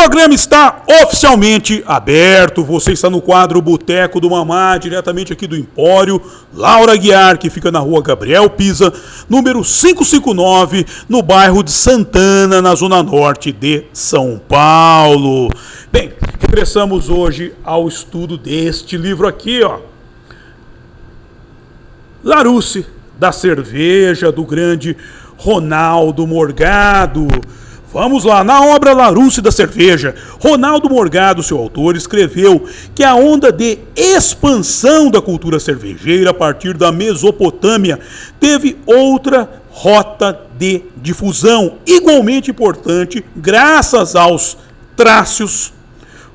programa está oficialmente aberto. Você está no quadro Boteco do Mamá, diretamente aqui do Empório Laura Aguiar, que fica na rua Gabriel Pisa, número 559, no bairro de Santana, na zona norte de São Paulo. Bem, regressamos hoje ao estudo deste livro aqui, ó. Larousse da Cerveja, do grande Ronaldo Morgado. Vamos lá, na obra Larousse da Cerveja, Ronaldo Morgado, seu autor, escreveu que a onda de expansão da cultura cervejeira a partir da Mesopotâmia teve outra rota de difusão, igualmente importante, graças aos trácios,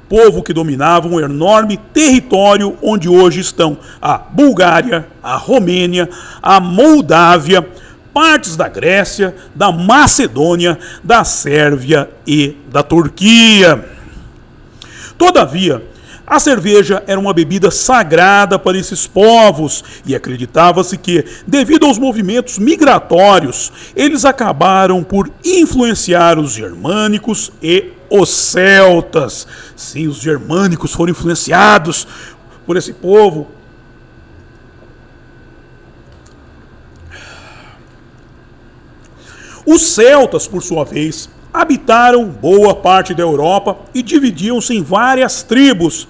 povo que dominava um enorme território onde hoje estão a Bulgária, a Romênia, a Moldávia, partes da Grécia, da Macedônia, da Sérvia e da Turquia. Todavia, a cerveja era uma bebida sagrada para esses povos e acreditava-se que, devido aos movimentos migratórios, eles acabaram por influenciar os germânicos e os celtas. Sim, os germânicos foram influenciados por esse povo. Os celtas, por sua vez, habitaram boa parte da Europa e dividiam-se em várias tribos.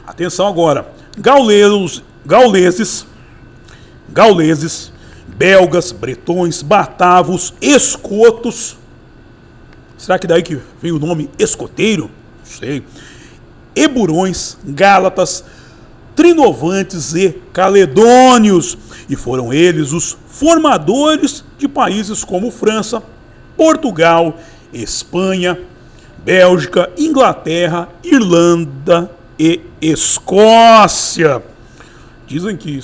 Atenção agora, gauleses, belgas, bretões, batavos, escotos. Será que daí que vem o nome escoteiro? Não sei. Eburões, gálatas, trinovantes e caledônios. E foram eles os formadores de países como França, Portugal, Espanha, Bélgica, Inglaterra, Irlanda e Escócia. Dizem que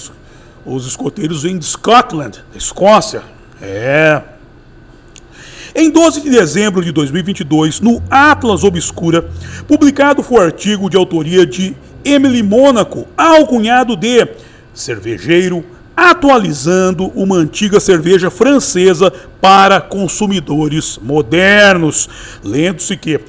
os escoteiros vêm de Scotland, Escócia. Em 12 de dezembro de 2022, no Atlas Obscura, publicado foi o artigo de autoria de Emily Mônaco, alcunhado de cervejeiro, atualizando uma antiga cerveja francesa para consumidores modernos. Lendo-se que,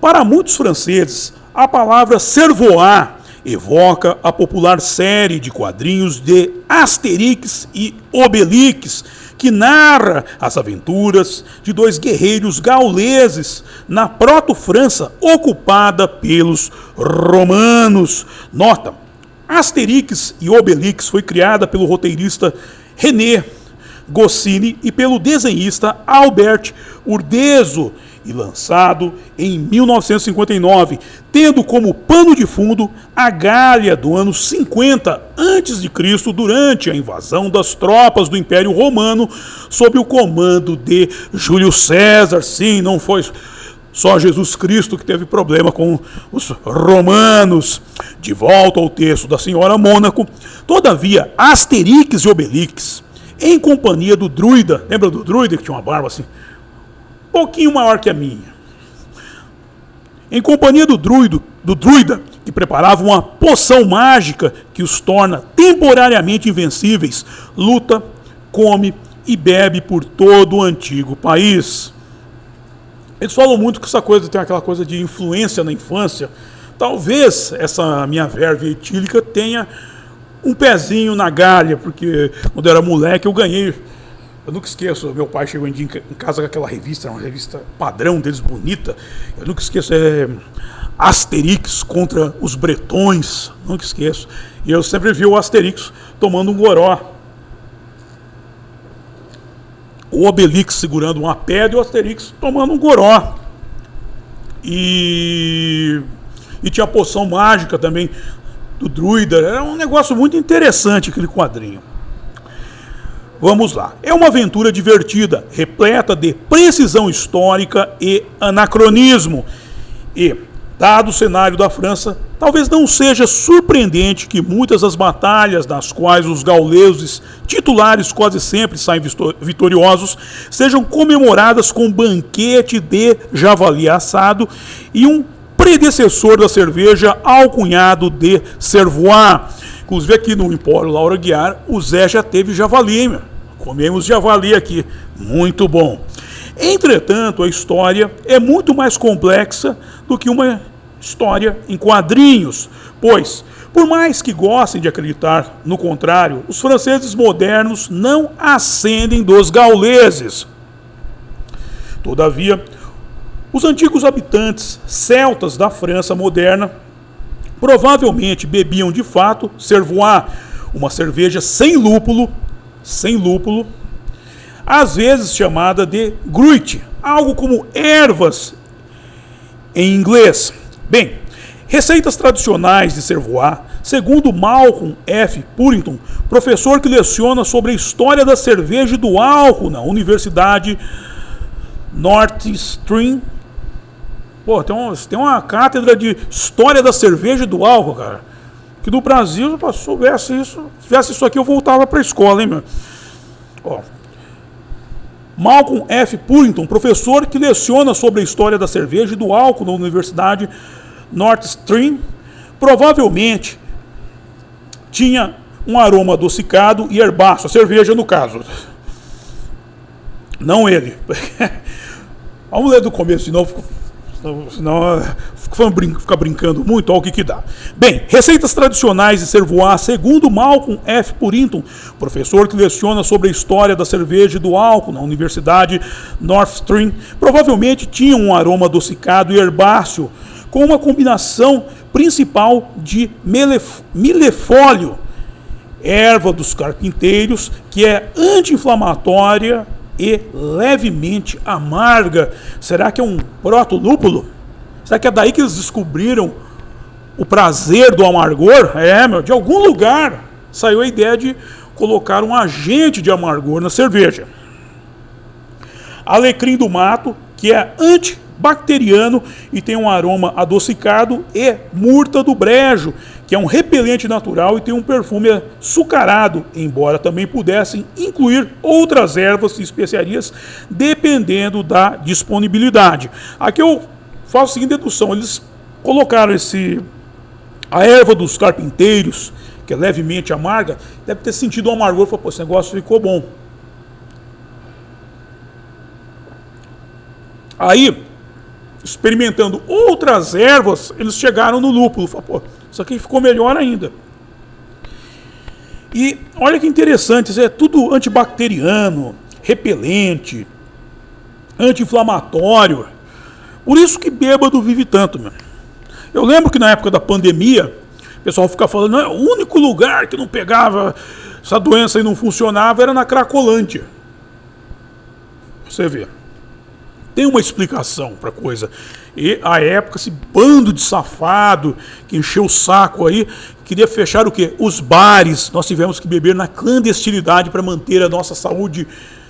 para muitos franceses, a palavra cervois evoca a popular série de quadrinhos de Astérix e Obélix, que narra as aventuras de dois guerreiros gauleses na proto-França ocupada pelos romanos. Nota: Astérix e Obélix foi criada pelo roteirista René Goscinny e pelo desenhista Albert Uderzo e lançado em 1959, tendo como pano de fundo a Gália do ano 50 a.C., durante a invasão das tropas do Império Romano sob o comando de Júlio César. Sim, não foi só Jesus Cristo que teve problema com os romanos. De volta ao texto da senhora Mônaco, todavia, Astérix e Obélix, em companhia do druida, lembra do druida que tinha uma barba assim, um pouquinho maior que a minha, em companhia do druida, que preparava uma poção mágica que os torna temporariamente invencíveis, luta, come e bebe por todo o antigo país. Eles falam muito que essa coisa tem aquela coisa de influência na infância. Talvez essa minha verve etílica tenha um pezinho na Gália, porque quando eu era moleque eu ganhei. Eu nunca esqueço, meu pai chegou um dia em casa com aquela revista, uma revista padrão deles, bonita. Eu nunca esqueço, Astérix contra os bretões, nunca esqueço. E eu sempre vi o Astérix tomando um goró. O Obélix segurando uma pedra e o Astérix tomando um goró. E tinha a poção mágica também do druida. Era um negócio muito interessante aquele quadrinho. Vamos lá. É uma aventura divertida, repleta de precisão histórica e anacronismo. E, dado o cenário da França, talvez não seja surpreendente que muitas das batalhas nas quais os gauleses titulares quase sempre saem vitoriosos sejam comemoradas com um banquete de javali assado e um predecessor da cerveja alcunhado de cervois. Inclusive aqui no Empório Laura Aguiar, o Zé já teve javali, hein, meu? Comemos javali aqui, muito bom. Entretanto, a história é muito mais complexa do que uma história em quadrinhos, pois, por mais que gostem de acreditar no contrário, os franceses modernos não ascendem dos gauleses. Todavia, os antigos habitantes celtas da França moderna provavelmente bebiam de fato cervois, uma cerveja sem lúpulo, às vezes chamada de gruit, algo como ervas em inglês. Bem, receitas tradicionais de cervois, segundo Malcolm F. Purrington, professor que leciona sobre a história da cerveja e do álcool na Universidade Northwestern. Pô, tem uma cátedra de história da cerveja e do álcool, cara. Que no Brasil, se soubesse isso, se tivesse isso aqui, eu voltava para a escola, hein, meu? Ó. Malcolm F. Purrington, professor que leciona sobre a história da cerveja e do álcool na Universidade Northwestern, provavelmente tinha um aroma adocicado e herbáceo, a cerveja no caso. Não ele. Vamos ler do começo de novo, senão fica brincando muito, olha o que dá. Bem, receitas tradicionais de cervois, segundo Malcolm F. Purrington, professor que leciona sobre a história da cerveja e do álcool na Universidade Northwestern, provavelmente tinham um aroma adocicado e herbáceo, com uma combinação principal de milefólio, erva dos carpinteiros, que é anti-inflamatória e levemente amarga. Será que é um proto-lúpulo? Será que é daí que eles descobriram o prazer do amargor? De algum lugar saiu a ideia de colocar um agente de amargor na cerveja. Alecrim do mato, que é antibacteriano e tem um aroma adocicado, e murta do brejo, que é um repelente natural e tem um perfume açucarado, embora também pudessem incluir outras ervas e especiarias, dependendo da disponibilidade. Aqui eu faço a seguinte dedução: eles colocaram a erva dos carpinteiros, que é levemente amarga, deve ter sentido o amargor e falou, pô, esse negócio ficou bom. Aí, experimentando outras ervas, eles chegaram no lúpulo. Falaram, pô, isso aqui ficou melhor ainda. E olha que interessante, isso é tudo antibacteriano, repelente, anti-inflamatório. Por isso que bêbado vive tanto, meu. Eu lembro que na época da pandemia, o pessoal ficava falando, não, o único lugar que não pegava essa doença e não funcionava era na Cracolândia. Você vê. Tem uma explicação para a coisa. E a época, esse bando de safado que encheu o saco aí, queria fechar o quê? Os bares. Nós tivemos que beber na clandestinidade para manter a nossa saúde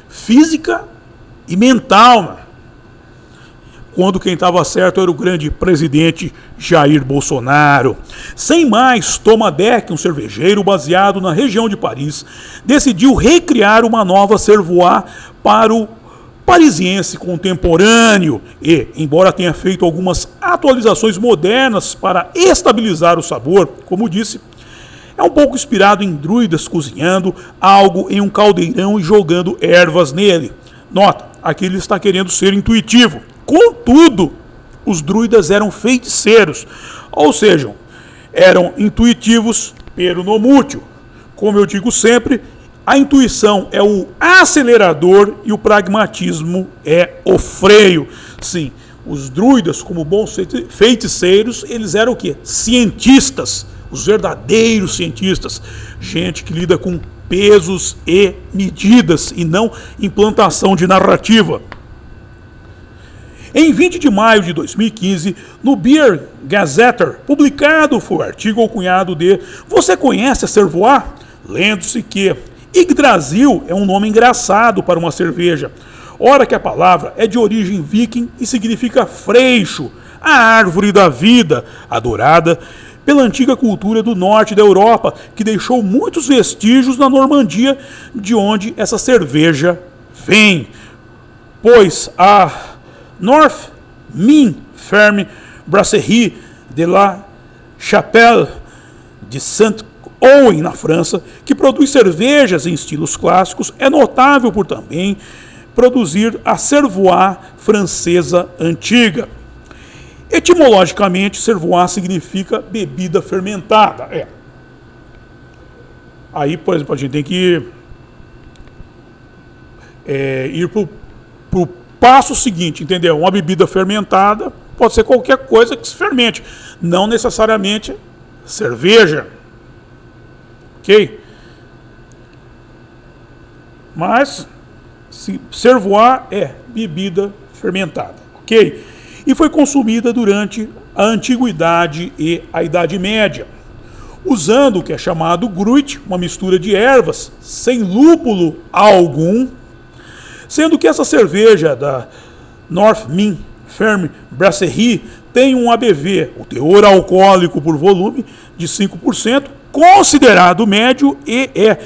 física e mental, mano. Quando quem estava certo era o grande presidente Jair Bolsonaro. Sem mais, Tomadec, um cervejeiro baseado na região de Paris, decidiu recriar uma nova cervois para o parisiense contemporâneo e, embora tenha feito algumas atualizações modernas para estabilizar o sabor, como disse, é um pouco inspirado em druidas cozinhando algo em um caldeirão e jogando ervas nele. Nota, aqui ele está querendo ser intuitivo. Contudo, os druidas eram feiticeiros, ou seja, eram intuitivos, pero no mútil. Como eu digo sempre, a intuição é o acelerador e o pragmatismo é o freio. Sim, os druidas, como bons feiticeiros, eles eram o quê? Cientistas, os verdadeiros cientistas. Gente que lida com pesos e medidas e não implantação de narrativa. Em 20 de maio de 2015, no Beer Gazetter, publicado foi o artigo alcunhado de Você conhece a cervois? Lendo-se que Yggdrasil é um nome engraçado para uma cerveja. Ora que a palavra é de origem viking e significa freixo, a árvore da vida, adorada pela antiga cultura do norte da Europa, que deixou muitos vestígios na Normandia, de onde essa cerveja vem. Pois a North Min Ferme Brasserie de la Chapelle de Saint-Ouen, na França, que produz cervejas em estilos clássicos, é notável também produzir a cervoise francesa antiga. Etimologicamente, cervoise significa bebida fermentada. Aí, por exemplo, a gente tem que ir para o passo seguinte, entendeu? Uma bebida fermentada pode ser qualquer coisa que se fermente, não necessariamente cerveja. Ok? Mas cervoise é bebida fermentada. Ok? E foi consumida durante a Antiguidade e a Idade Média, usando o que é chamado gruit, uma mistura de ervas, sem lúpulo algum, sendo que essa cerveja da North-Mine Ferme Brasserie tem um ABV, o teor alcoólico por volume, de 5%, considerado médio, e é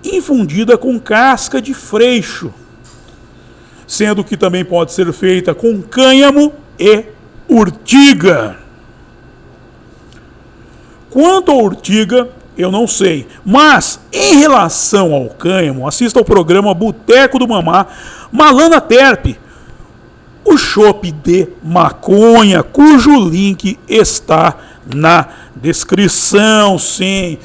infundida com casca de freixo, sendo que também pode ser feita com cânhamo e urtiga. Quanto à urtiga, eu não sei, mas em relação ao cânhamo, assista ao programa Boteco do Mamá, Malana Terp, o chopp de maconha, cujo link está na descrição, sim.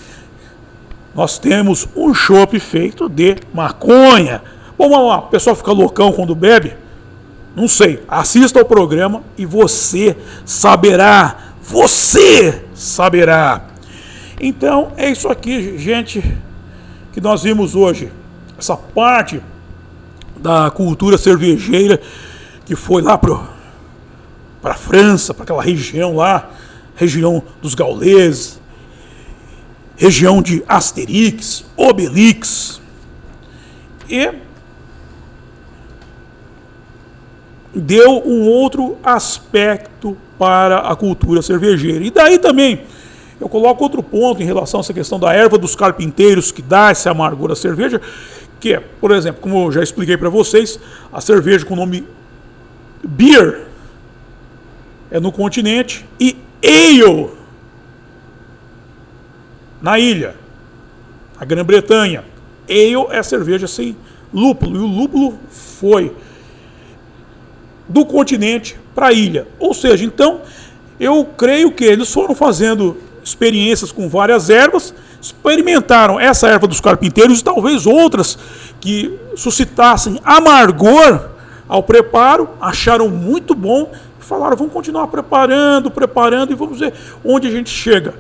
Nós temos um chopp feito de maconha. Bom, vamos lá, o pessoal fica loucão quando bebe? Não sei. Assista ao programa e você saberá. Você saberá. Então, é isso aqui, gente, que nós vimos hoje. Essa parte da cultura cervejeira que foi lá para a França, para aquela região lá, região dos gauleses, região de Asterix, Obelix, e deu um outro aspecto para a cultura cervejeira. E daí também eu coloco outro ponto em relação a essa questão da erva dos carpinteiros, que dá esse amargor à cerveja, que é, por exemplo, como eu já expliquei para vocês, a cerveja com o nome beer é no continente e ale na ilha, a Grã-Bretanha. Ale é cerveja sem lúpulo, e o lúpulo foi do continente para a ilha. Ou seja, então, eu creio que eles foram fazendo experiências com várias ervas, experimentaram essa erva dos carpinteiros e talvez outras que suscitassem amargor ao preparo, acharam muito bom e falaram, vamos continuar preparando e vamos ver onde a gente chega.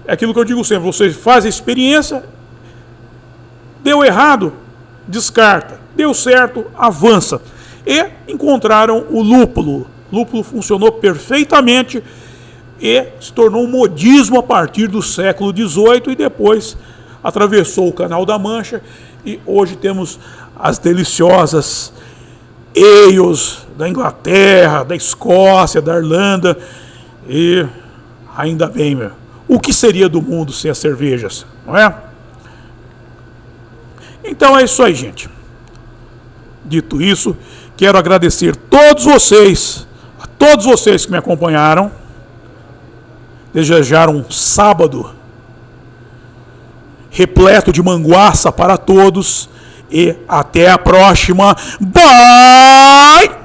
É aquilo que eu digo sempre, você faz a experiência, deu errado, descarta, deu certo, avança. E encontraram o lúpulo. O lúpulo funcionou perfeitamente e se tornou um modismo a partir do século XVIII e depois atravessou o Canal da Mancha e hoje temos as deliciosas ales da Inglaterra, da Escócia, da Irlanda e ainda bem, meu. O que seria do mundo sem as cervejas, não é? Então é isso aí, gente. Dito isso, quero agradecer a todos vocês que me acompanharam, desejar um sábado repleto de manguaça para todos e até a próxima. Bye!